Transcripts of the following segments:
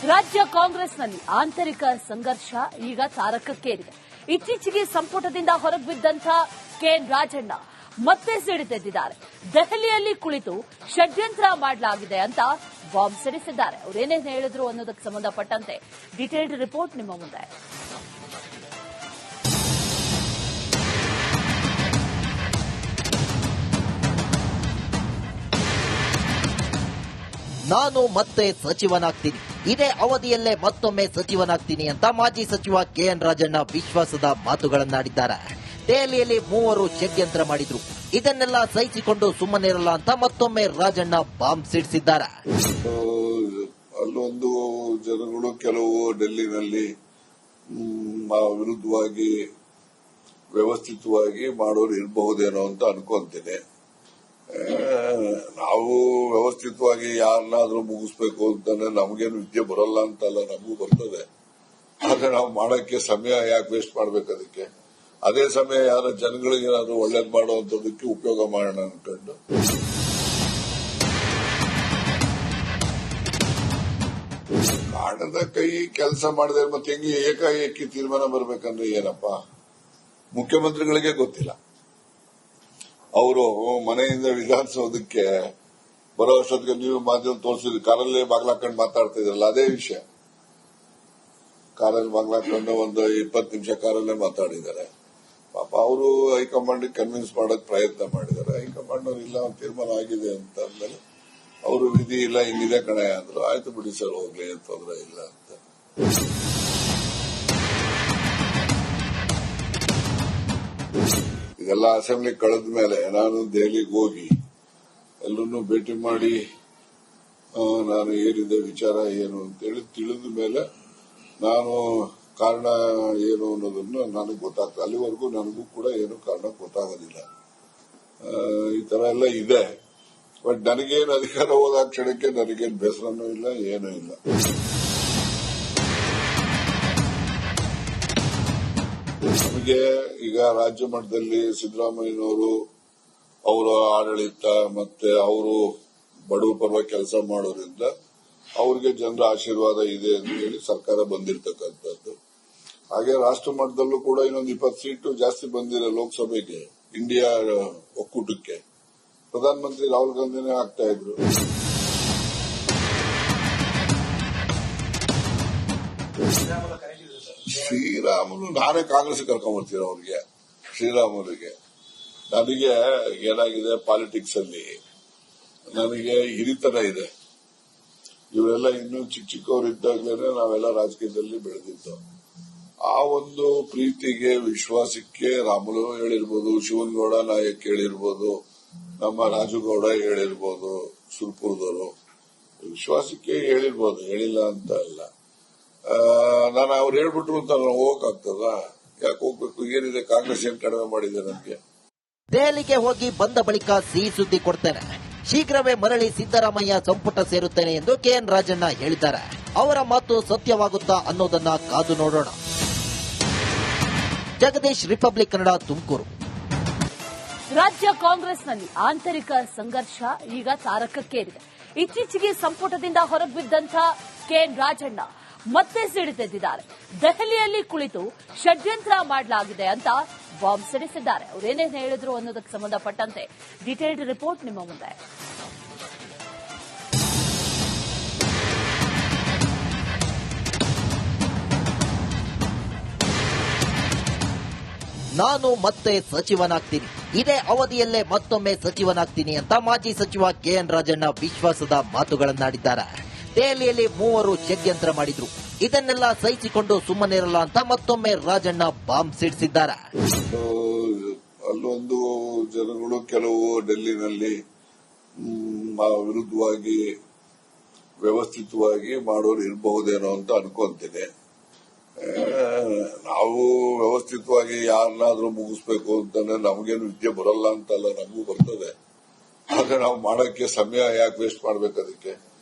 ರಾಜ್ಯ ಕಾಂಗ್ರೆಸ್ನಲ್ಲಿ ಆಂತರಿಕ ಸಂಘರ್ಷ ಈಗ ತಾರಕಕ್ಕೇರಿದೆ. ಇತ್ತೀಚೆಗೆ ಸಂಪುಟದಿಂದ ಹೊರಬಿದ್ದಂಥ ಕೆಎನ್ ರಾಜಣ್ಣ ಮತ್ತೆ ಸಿಡಿದೆದ್ದಿದ್ದಾರೆ. ದೆಹಲಿಯಲ್ಲಿ ಕುಳಿತು ಷಡ್ಯಂತ್ರ ಮಾಡಲಾಗಿದೆ ಅಂತ ಬಾಂಬ್ ಸಿಡಿಸಿದ್ದಾರೆ. ಅವರೇನೇನು ಹೇಳಿದ್ರು ಅನ್ನೋದಕ್ಕೆ ಸಂಬಂಧಪಟ್ಟಂತೆ ಡೀಟೇಲ್ಡ್ ರಿಪೋರ್ಟ್ ನಿಮ್ಮ ಮುಂದೆ. ನಾನು ಮತ್ತೆ ಸಚಿವನಾಗ್ತೀನಿ, ಇದೇ ಅವಧಿಯಲ್ಲೇ ಮತ್ತೊಮ್ಮೆ ಸಚಿವನಾಗ್ತೀನಿ ಅಂತ ಮಾಜಿ ಸಚಿವ ಕೆಎನ್ ರಾಜಣ್ಣ ವಿಶ್ವಾಸದ ಮಾತುಗಳನ್ನಾಡಿದ್ದಾರೆ. ದೆಹಲಿಯಲ್ಲಿ ಮೂವರು ಷಡ್ಯಂತ್ರ ಮಾಡಿದ್ರು. ಇದನ್ನೆಲ್ಲ ಸಹಿಸಿಕೊಂಡು ಸುಮ್ಮನಿರಲ್ಲ ಅಂತ ಮತ್ತೊಮ್ಮೆ ರಾಜಣ್ಣ ಬಾಂಬ್ ಸಿಡಿಸಿದ್ದಾರೆ. ಅಲ್ಲೊಂದು ಜನಗಳು ಕೆಲವು ಡೆಲ್ಲಿನಲ್ಲಿ ವಿರುದ್ಧವಾಗಿ ವ್ಯವಸ್ಥಿತವಾಗಿ ಮಾಡೋರು ಇರಬಹುದೇನೋ ಅಂತ ಅನ್ಕೊಂತೀನಿ. ನಾವು ವ್ಯವಸ್ಥಿತವಾಗಿ ಯಾರನ್ನಾದ್ರೂ ಮುಗಿಸ್ಬೇಕು ಅಂತಂದ್ರೆ ನಮಗೇನು ವಿದ್ಯೆ ಬರಲ್ಲ ಅಂತಲ್ಲ, ನಮಗೂ ಬರ್ತದೆ. ಆದ್ರೆ ನಾವು ಮಾಡಕ್ಕೆ ಸಮಯ ಯಾಕೆ ವೇಸ್ಟ್ ಮಾಡ್ಬೇಕು? ಅದಕ್ಕೆ ಅದೇ ಸಮಯ ಯಾರ ಜನಗಳಿಗೆ ಏನಾದ್ರು ಒಳ್ಳೇದ್ ಮಾಡುವಂತದಕ್ಕೆ ಉಪಯೋಗ ಮಾಡೋಣ ಅನ್ಕೊಂಡು ಕಾಣದ ಕೈ ಕೆಲಸ ಮಾಡಿದ್ರೆ ಮತ್ತೆ ಹೆಂಗೆ ಏಕಾಏಕಿ ತೀರ್ಮಾನ ಬರ್ಬೇಕಂದ್ರೆ ಏನಪ್ಪಾ, ಮುಖ್ಯಮಂತ್ರಿಗಳಿಗೆ ಗೊತ್ತಿಲ್ಲ. ಅವರು ಮನೆಯಿಂದ ವಿಧಾನಸೌಧಕ್ಕೆ ಬರೋ ಅಷ್ಟೊತ್ತಿಗೆ ನೀವು ಮಾಧ್ಯಮ ತೋರಿಸಿದ್ರಿ, ಕಾರಲ್ಲೇ ಬಾಗ್ಲಾಕೊಂಡು ಮಾತಾಡ್ತಾ ಇದ್ರಲ್ಲ, ಅದೇ ವಿಷಯ. ಕಾರಲ್ಲಿ ಬಾಗ್ಲಾಕೊಂಡು ಒಂದು 20 ನಿಮಿಷ ಕಾರಲ್ಲೇ ಮಾತಾಡಿದ್ದಾರೆ. ಪಾಪ ಅವರು ಹೈಕಮಾಂಡ್ ಕನ್ವಿನ್ಸ್ ಮಾಡಕ್ ಪ್ರಯತ್ನ ಮಾಡಿದ್ದಾರೆ. ಹೈಕಮಾಂಡ್ ಅವ್ರು ಇಲ್ಲ ತೀರ್ಮಾನ ಆಗಿದೆ ಅಂತ ಅಂದ್ಮೇಲೆ ಅವರು ವಿಧಿ ಇಲ್ಲ, ಹಿಂಗಿದೆ ಕಣೆ ಅಂದ್ರು. ಆಯ್ತು ಬಿಡಿ ಸರ್, ಹೋಗ್ಲಿ, ತೊಂದರೆ ಇಲ್ಲ ಅಂತ. ಇದೆಲ್ಲ ಅಸೆಂಬ್ಲಿ ಕಳೆದ ಮೇಲೆ ನಾನು ದೆಹಲಿಗೆ ಹೋಗಿ ಎಲ್ಲರನ್ನೂ ಭೇಟಿ ಮಾಡಿ ನಾನು ಏನಿದೆ ವಿಚಾರ ಏನು ಅಂತೇಳಿ ತಿಳಿದ ಮೇಲೆ ನಾನು ಕಾರಣ ಏನು ಅನ್ನೋದನ್ನು ನನಗೆ ಗೊತ್ತಾಗ್ತದೆ. ಅಲ್ಲಿವರೆಗೂ ನನಗೂ ಕೂಡ ಏನು ಕಾರಣ ಗೊತ್ತಾಗೋದಿಲ್ಲ. ಈ ತರ ಎಲ್ಲ ಇದೆ. ಬಟ್ ನನಗೇನು ಅಧಿಕಾರ ಹೋದ ಕ್ಷಣಕ್ಕೆ ನನಗೇನು ಬೇಸರನೂ ಇಲ್ಲ, ಏನೂ ಇಲ್ಲ. ನಮಗೆ ಈಗ ರಾಜ್ಯ ಮಟ್ಟದಲ್ಲಿ ಸಿದ್ದರಾಮಯ್ಯನವರು ಅವರ ಆಡಳಿತ ಮತ್ತೆ ಅವರು ಬಡವರ ಪರವಾಗಿ ಕೆಲಸ ಮಾಡೋದ್ರಿಂದ ಅವ್ರಿಗೆ ಜನರ ಆಶೀರ್ವಾದ ಇದೆ ಅಂತ ಹೇಳಿ ಸರ್ಕಾರ ಬಂದಿರತಕ್ಕಂಥದ್ದು. ಹಾಗೆ ರಾಷ್ಟ್ರ ಮಟ್ಟದಲ್ಲೂ ಕೂಡ ಇನ್ನೊಂದು 20 ಸೀಟು ಜಾಸ್ತಿ ಬಂದಿದೆ ಲೋಕಸಭೆಗೆ, ಇಂಡಿಯಾ ಒಕ್ಕೂಟಕ್ಕೆ. ಪ್ರಧಾನಮಂತ್ರಿ ರಾಹುಲ್ ಗಾಂಧಿನೇ ಆಗ್ತಾ ಇದ್ರು. ಶ್ರೀರಾಮುಲು ನಾನೇ ಕಾಂಗ್ರೆಸ್ ಕರ್ಕೊಂಡ್ಬರ್ತೀನಿ ಅವ್ರಿಗೆ. ಶ್ರೀರಾಮುಲುಗೆ ನನಗೆ ಏನಾಗಿದೆ, ಪಾಲಿಟಿಕ್ಸ್ ಅಲ್ಲಿ ನನಗೆ ಹಿರಿತನ ಇದೆ. ಇವರೆಲ್ಲ ಇನ್ನೂ ಚಿಕ್ಕವರಿದ್ದಾಗಲೇ ನಾವೆಲ್ಲ ರಾಜಕೀಯದಲ್ಲಿ ಬೆಳೆದಿದ್ದು. ಆ ಒಂದು ಪ್ರೀತಿಗೆ, ವಿಶ್ವಾಸಕ್ಕೆ ರಾಮುಲು ಹೇಳಿರ್ಬೋದು, ಶಿವನಗೌಡ ನಾಯಕ್ ಹೇಳಿರ್ಬೋದು, ನಮ್ಮ ರಾಜುಗೌಡ ಹೇಳಿರ್ಬೋದು, ಸುರ್ಪುರದವರು ವಿಶ್ವಾಸಕ್ಕೆ ಹೇಳಿರ್ಬೋದು, ಹೇಳಿಲ್ಲ ಅಂತ ಇಲ್ಲ. ನಾನು ಅವ್ರು ಹೇಳ್ಬಿಟ್ರು ಅಂತ ನಾನು ಹೋಗಕ್ಕಾಗ್ತದ? ಯಾಕೆ ಹೋಗ್ಬೇಕು? ಏನಿದೆ, ಕಾಂಗ್ರೆಸ್ ಏನ್ ಕಡಿಮೆ ಮಾಡಿದೆ ನನಗೆ? ದೆಹಲಿಗೆ ಹೋಗಿ ಬಂದ ಬಳಿಕ ಸಿಹಿ ಸುದ್ದಿ ಕೊಡ್ತೇನೆ, ಶೀಘ್ರವೇ ಮರಳಿ ಸಿದ್ದರಾಮಯ್ಯ ಸಂಪುಟ ಸೇರುತ್ತೇನೆ ಎಂದು ಕೆಎನ್ ರಾಜಣ್ಣ ಹೇಳಿದ್ದಾರೆ. ಅವರ ಮಾತು ಸತ್ಯವಾಗುತ್ತಾ ಅನ್ನೋದನ್ನ ಕಾದು ನೋಡೋಣ. ಜಗದೀಶ್, ರಿಪಬ್ಲಿಕ್ ಕನ್ನಡ, ತುಮಕೂರು. ರಾಜ್ಯ ಕಾಂಗ್ರೆಸ್ನಲ್ಲಿ ಆಂತರಿಕ ಸಂಘರ್ಷ ಈಗ ತಾರಕಕ್ಕೇರಿದೆ. ಇತ್ತೀಚೆಗೆ ಸಂಪುಟದಿಂದ ಹೊರಬಿದ್ದಂಥ ಕೆಎನ್ ರಾಜಣ್ಣ ಮತ್ತೆ ಸಿಡಿದೆದ್ದಿದ್ದಾರೆ. ದೆಹಲಿಯಲ್ಲಿ ಕುಳಿತು ಷಡ್ಯಂತ್ರ ಮಾಡಲಾಗಿದೆ ಅಂತ ಬಾಂಬ್ ಸಿಡಿಸಿದ್ದಾರೆ. ಅವರೇನೇನು ಹೇಳಿದ್ರು ಅನ್ನೋದಕ್ಕೆ ಸಂಬಂಧಪಟ್ಟಂತೆ ಡೀಟೇಲ್ಡ್ ರಿಪೋರ್ಟ್ ನಿಮ್ಮ ಮುಂದೆ. ನಾನು ಮತ್ತೆ ಸಚಿವನಾಗ್ತೀನಿ, ಇದೇ ಅವಧಿಯಲ್ಲೇ ಮತ್ತೊಮ್ಮೆ ಸಚಿವನಾಗ್ತೀನಿ ಅಂತ ಮಾಜಿ ಸಚಿವ ಕೆಎನ್ ರಾಜಣ್ಣ ವಿಶ್ವಾಸದ ಮಾತುಗಳನ್ನಾಡಿದ್ದಾರೆ. ದೆಹಲಿಯಲ್ಲಿ ಮೂವರು ಷಡ್ಯಂತ್ರ ಮಾಡಿದ್ರು. ಇದನ್ನೆಲ್ಲ ಸಹಿಸಿಕೊಂಡು ಸುಮ್ಮನಿರಲ್ಲ ಅಂತ ಮತ್ತೊಮ್ಮೆ ರಾಜಣ್ಣ ಬಾಂಬ್ ಸಿಡಿಸಿದ್ದಾರೆ. ಅಲ್ಲೊಂದು ಜನಗಳು ಕೆಲವು ಡೆಲ್ಲಿನಲ್ಲಿ ವಿರುದ್ಧವಾಗಿ ವ್ಯವಸ್ಥಿತವಾಗಿ ಮಾಡೋರು ಇರಬಹುದೇನೋ ಅಂತ ಅನ್ಕೊಂತೀನಿ. ನಾವು ವ್ಯವಸ್ಥಿತವಾಗಿ ಯಾರನ್ನಾದ್ರೂ ಮುಗಿಸ್ಬೇಕು ಅಂತಂದ್ರೆ ನಮಗೇನು ವಿದ್ಯೆ ಬರಲ್ಲ ಅಂತಲ್ಲ, ನಮಗೂ ಬರ್ತದೆ. ಆದ್ರೆ ನಾವು ಮಾಡಕ್ಕೆ ಸಮಯ ಯಾಕೆ ವೇಸ್ಟ್ ಮಾಡ್ಬೇಕು? ಅದಕ್ಕೆ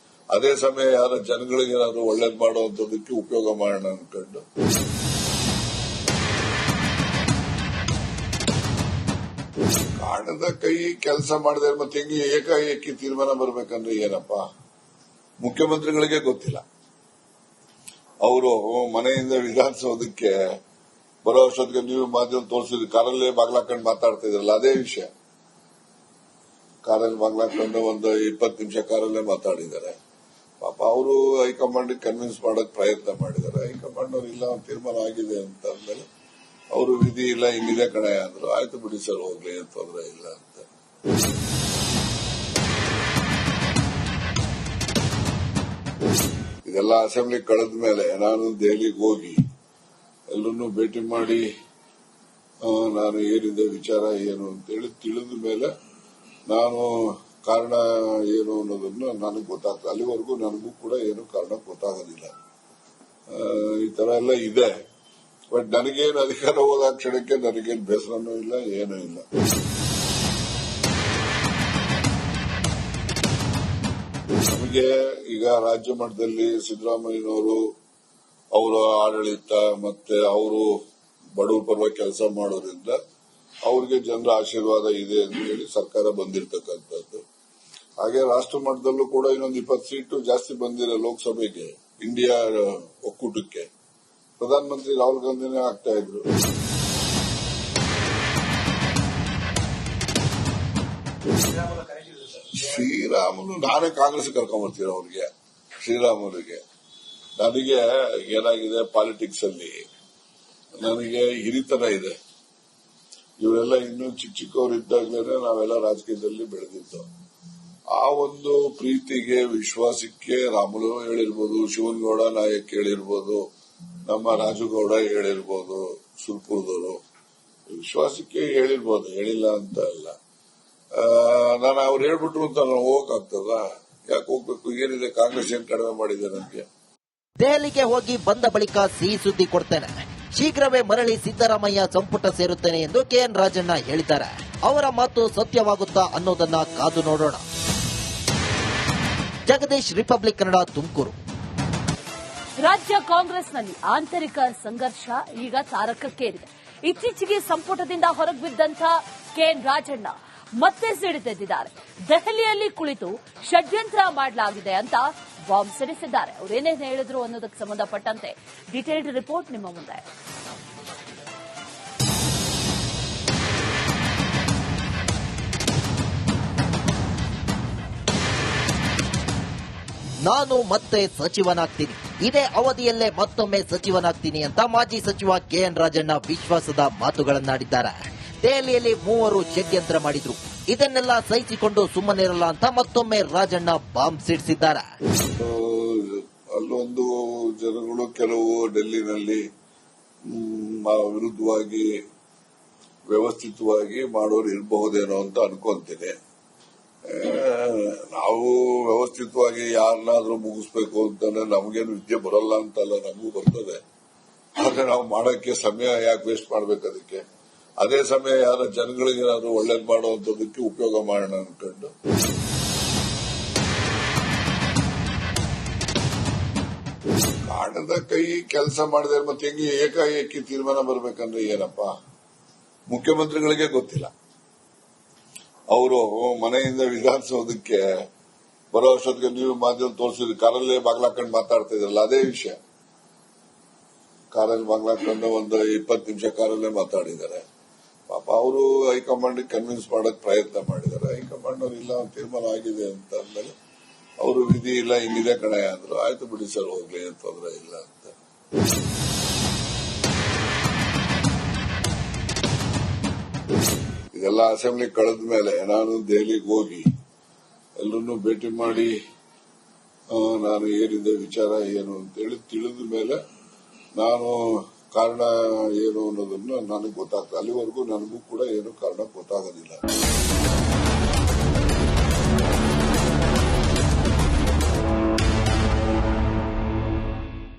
ಅದೇ ಸಮಯ ಯಾರ ಜನಗಳಿಗೆ ಏನಾದ್ರು ಒಳ್ಳೇದ್ ಮಾಡುವಂತದಕ್ಕೆ ಉಪಯೋಗ ಮಾಡೋಣ ಅನ್ಕೊಂಡು ಕಾಣದ ಕೈ ಕೆಲಸ ಮಾಡಿದ್ರೆ ಮತ್ತೆ ಹೆಂಗೆ ಏಕಾಏಕಿ ತೀರ್ಮಾನ ಬರ್ಬೇಕಂದ್ರೆ ಏನಪ್ಪಾ, ಮುಖ್ಯಮಂತ್ರಿಗಳಿಗೆ ಗೊತ್ತಿಲ್ಲ. ಅವರು ಮನೆಯಿಂದ ವಿಧಾನಸೌಧಕ್ಕೆ ಬರೋ ಅಷ್ಟೊತ್ತಿಗೆ ನೀವು ಮಾಧ್ಯಮ ತೋರಿಸಿದ್ರಿ, ಕಾರಲ್ಲೇ ಬಾಗ್ಲಾಕೊಂಡು ಮಾತಾಡ್ತಾ ಇದ್ರಲ್ಲ, ಅದೇ ವಿಷಯ. ಕಾರಲ್ಲಿ ಬಾಗ್ಲಾಕೊಂಡು ಒಂದು 20 ನಿಮಿಷ ಕಾರಲ್ಲೇ ಮಾತಾಡಿದ್ದಾರೆ. ಪಾಪ ಅವರು ಹೈಕಮಾಂಡ್ ಕನ್ವಿನ್ಸ್ ಮಾಡಕ್ ಪ್ರಯತ್ನ ಮಾಡಿದ್ದಾರೆ. ಹೈಕಮಾಂಡ್ ಅವ್ರು ಇಲ್ಲ ತೀರ್ಮಾನ ಆಗಿದೆ ಅಂತ ಅಂದ್ಮೇಲೆ ಅವರು ವಿಧಿ ಇಲ್ಲ ಹಿಂಗಿದೆ ಕಣೆ ಅಂದ್ರು. ಆಯ್ತು ಬಿಡಿ ಸರ್, ಹೋಗ್ಲಿ, ಏನ್ ತೊಂದರೆ ಇಲ್ಲ ಅಂತ. ಇದೆಲ್ಲ ಅಸೆಂಬ್ಲಿ ಕಳೆದ ಮೇಲೆ ನಾನು ದೆಹಲಿಗೆ ಹೋಗಿ ಎಲ್ಲರನ್ನೂ ಭೇಟಿ ಮಾಡಿ ನಾನು ಏನಿದೆ ವಿಚಾರ ಏನು ಅಂತೇಳಿ ತಿಳಿದ ಮೇಲೆ ನಾನು ಕಾರಣ ಏನು ಅನ್ನೋದನ್ನ ನನಗೆ ಗೊತ್ತಾಗ್ತದೆ. ಅಲ್ಲಿವರೆಗೂ ನನಗೂ ಕೂಡ ಏನು ಕಾರಣ ಗೊತ್ತಾಗೋದಿಲ್ಲ. ಈ ತರ ಎಲ್ಲ ಇದೆ. ಬಟ್ ನನಗೇನು ಅಧಿಕಾರ ಹೋದ ಕ್ಷಣಕ್ಕೆ ನನಗೇನು ಬೇಸರನೂ ಇಲ್ಲ, ಏನೂ ಇಲ್ಲ. ನಮಗೆ ಈಗ ರಾಜ್ಯ ಮಟ್ಟದಲ್ಲಿ ಸಿದ್ದರಾಮಯ್ಯನವರು ಅವರ ಆಡಳಿತ ಮತ್ತೆ ಅವರು ಬಡವರ ಪರವಾಗಿ ಕೆಲಸ ಮಾಡೋದ್ರಿಂದ ಅವ್ರಿಗೆ ಜನರ ಆಶೀರ್ವಾದ ಇದೆ ಅಂತ ಹೇಳಿ ಸರ್ಕಾರ ಬಂದಿರತಕ್ಕಂಥದ್ದು. ಹಾಗೆ ರಾಷ್ಟ್ರ ಮಟ್ಟದಲ್ಲೂ ಕೂಡ ಇನ್ನೊಂದು 20 ಸೀಟು ಜಾಸ್ತಿ ಬಂದಿರೋ ಲೋಕಸಭೆಗೆ ಇಂಡಿಯಾ ಒಕ್ಕೂಟಕ್ಕೆ ಪ್ರಧಾನಮಂತ್ರಿ ರಾಹುಲ್ ಗಾಂಧಿನೇ ಆಗ್ತಾ ಇದ್ರು. ಶ್ರೀರಾಮುಲು ನಾನೇ ಕಾಂಗ್ರೆಸ್ ಕರ್ಕೊಂಡ್ಬರ್ತೀರ ಅವ್ರಿಗೆ. ಶ್ರೀರಾಮುಲುಗೆ ನನಗೆ ಏನಾಗಿದೆ, ಪಾಲಿಟಿಕ್ಸ್ ಅಲ್ಲಿ ನನಗೆ ಹಿರಿತನ ಇದೆ. ಇವರೆಲ್ಲ ಇನ್ನೂ ಚಿಕ್ಕವರಿದ್ದಾಗಲೇ ನಾವೆಲ್ಲ ರಾಜಕೀಯದಲ್ಲಿ ಬೆಳೆದಿದ್ದು. ಆ ಒಂದು ಪ್ರೀತಿಗೆ, ವಿಶ್ವಾಸಕ್ಕೆ ರಾಮುಲು ಹೇಳಿರ್ಬೋದು, ಶಿವನಗೌಡ ನಾಯಕ್ ಹೇಳಿರ್ಬೋದು, ನಮ್ಮ ರಾಜುಗೌಡ ಹೇಳಿರ್ಬೋದು, ಸುರ್ಪುರದವರು ವಿಶ್ವಾಸಕ್ಕೆ ಹೇಳಿರ್ಬೋದು, ಹೇಳಿಲ್ಲ ಅಂತ ಅಲ್ಲ. ನಾನು ಅವ್ರು ಹೇಳ್ಬಿಟ್ರು ಅಂತ ನಾನು ಹೋಗಕ್ಕಾಗ್ತದ? ಯಾಕೆ ಹೋಗ್ಬೇಕು? ಏನಿದೆ, ಕಾಂಗ್ರೆಸ್ ಏನ್ ಕಡಿಮೆ ಮಾಡಿದೆ ನನಗೆ? ದೆಹಲಿಗೆ ಹೋಗಿ ಬಂದ ಬಳಿಕ ಸಿಹಿ ಸುದ್ದಿ ಕೊಡ್ತೇನೆ, ಶೀಘ್ರವೇ ಮರಳಿ ಸಿದ್ದರಾಮಯ್ಯ ಸಂಪುಟ ಸೇರುತ್ತೇನೆ ಎಂದು ಕೆಎನ್ ರಾಜಣ್ಣ ಹೇಳಿದ್ದಾರೆ. ಅವರ ಮಾತು ಸತ್ಯವಾಗುತ್ತಾ ಅನ್ನೋದನ್ನ ಕಾದು ನೋಡೋಣ. ಜಗದೀಶ್, ರಿಪಬ್ಲಿಕ್ ಕನ್ನಡ, ತುಮಕೂರು. ರಾಜ್ಯ ಕಾಂಗ್ರೆಸ್ನಲ್ಲಿ ಆಂತರಿಕ ಸಂಘರ್ಷ ಈಗ ತಾರಕಕ್ಕೇರಿದೆ. ಇತ್ತೀಚೆಗೆ ಸಂಪುಟದಿಂದ ಹೊರಬಿದ್ದಂಥ ಕೆಎನ್ ರಾಜಣ್ಣ ಮತ್ತೆ ಸಿಡಿದೆದ್ದಿದ್ದಾರೆ. ದೆಹಲಿಯಲ್ಲಿ ಕುಳಿತು ಷಡ್ಯಂತ್ರ ಮಾಡಲಾಗಿದೆ ಅಂತ ಬಾಂಬ್ ಸಿಡಿಸಿದ್ದಾರೆ. ಅವರೇನೇನು ಹೇಳಿದ್ರು ಅನ್ನೋದಕ್ಕೆ ಸಂಬಂಧಪಟ್ಟಂತೆ ಡೀಟೇಲ್ಡ್ ರಿಪೋರ್ಟ್ ನಿಮ್ಮ ಮುಂದೆ. ನಾನು ಮತ್ತೆ ಸಚಿವನಾಗ್ತೀನಿ, ಇದೇ ಅವಧಿಯಲ್ಲೇ ಮತ್ತೊಮ್ಮೆ ಸಚಿವನಾಗ್ತೀನಿ ಅಂತ ಮಾಜಿ ಸಚಿವ ಕೆಎನ್ ರಾಜಣ್ಣ ವಿಶ್ವಾಸದ ಮಾತುಗಳನ್ನಾಡಿದ್ದಾರೆ. ದೆಹಲಿಯಲ್ಲಿ 3 ಷಡ್ಯಂತ್ರ ಮಾಡಿದ್ರು. ಇದನ್ನೆಲ್ಲ ಸಹಿಸಿಕೊಂಡು ಸುಮ್ಮನಿರಲ್ಲ ಅಂತ ಮತ್ತೊಮ್ಮೆ ರಾಜಣ್ಣ ಬಾಂಬ್ ಸಿಡಿಸಿದ್ದಾರೆ. ಅಲ್ಲೊಂದು ಜನಗಳು ಕೆಲವು ಡೆಲ್ಲಿನಲ್ಲಿ ವಿರುದ್ಧವಾಗಿ ವ್ಯವಸ್ಥಿತವಾಗಿ ಮಾಡೋರು ಇರಬಹುದೇನೋ ಅಂತ ಅನ್ಕೊಂತೀನಿ. ನಾವು ವ್ಯವಸ್ಥಿತವಾಗಿ ಯಾರನ್ನಾದ್ರೂ ಮುಗಿಸ್ಬೇಕು ಅಂತಂದ್ರೆ ನಮಗೇನು ವಿದ್ಯೆ ಬರಲ್ಲ ಅಂತಲ್ಲ, ನಮಗೂ ಬರ್ತದೆ. ಆದ್ರೆ ನಾವು ಮಾಡಕ್ಕೆ ಸಮಯ ಯಾಕೆ ವೇಸ್ಟ್ ಮಾಡ್ಬೇಕು? ಅದಕ್ಕೆ ಅದೇ ಸಮಯ ಯಾರ ಜನಗಳಿಗೆ ಏನಾದ್ರು ಒಳ್ಳೇದು ಮಾಡುವಂತದಕ್ಕೆ ಉಪಯೋಗ ಮಾಡೋಣ ಅನ್ಕೊಂಡು ಕಾಣದ ಕೈ ಕೆಲಸ ಮಾಡಿದ್ರೆ ಮತ್ತೆ ಹೆಂಗೆ ಏಕಾಏಕಿ ತೀರ್ಮಾನ ಬರ್ಬೇಕಂದ್ರೆ ಏನಪ್ಪ? ಮುಖ್ಯಮಂತ್ರಿಗಳಿಗೆ ಗೊತ್ತಿಲ್ಲ. ಅವರು ಮನೆಯಿಂದ ವಿಧಾನಸೌಧಕ್ಕೆ ಬರೋ ಅಷ್ಟೊತ್ತಿಗೆ ನೀವು ಮಾಧ್ಯಮ ತೋರಿಸಿದ್ರಿ, ಕಾರಲ್ಲೇ ಬಾಗ್ಲಾಕೊಂಡು ಮಾತಾಡ್ತಾ ಇದ್ರಲ್ಲ, ಅದೇ ವಿಷಯ. ಕಾರಲ್ಲಿ ಬಾಗ್ಲಾಕೊಂಡು ಒಂದು 20 ನಿಮಿಷ ಕಾರಲ್ಲೇ ಮಾತಾಡಿದ್ದಾರೆ. ಪಾಪ ಅವರು ಹೈಕಮಾಂಡ್ ಕನ್ವಿನ್ಸ್ ಮಾಡಕ್ ಪ್ರಯತ್ನ ಮಾಡಿದ್ದಾರೆ. ಹೈಕಮಾಂಡ್ ಅವ್ರು ಇಲ್ಲ ತೀರ್ಮಾನ ಆಗಿದೆ ಅಂತ ಅಂದ್ಮೇಲೆ ಅವರು ವಿಧಿ ಇಲ್ಲ ಹಿಂಗಿದೆ ಕಣೆ ಅಂದ್ರು. ಆಯ್ತು ಬಿಡಿ ಸರ್, ಹೋಗ್ಲಿ, ಏನ್ ತೊಂದರೆ ಇಲ್ಲ ಅಂತ. ಇದೆಲ್ಲ ಅಸೆಂಬ್ಲಿ ಕಳೆದ ಮೇಲೆ ನಾನು ದೆಹಲಿಗೆ ಹೋಗಿ ಎಲ್ಲರನ್ನೂ ಭೇಟಿ ಮಾಡಿ ನಾನು ಏನಿದೆ ವಿಚಾರ ಏನು ಅಂತೇಳಿ ತಿಳಿದ ಮೇಲೆ ನಾನು ಕಾರಣ ಏನು ಅನ್ನೋದನ್ನ ನನಗೆ ಗೊತ್ತಾಗ್ತದೆ. ಅಲ್ಲಿವರೆಗೂ ನನಗೂ ಕೂಡ ಏನು ಕಾರಣ ಗೊತ್ತಾಗೋದಿಲ್ಲ.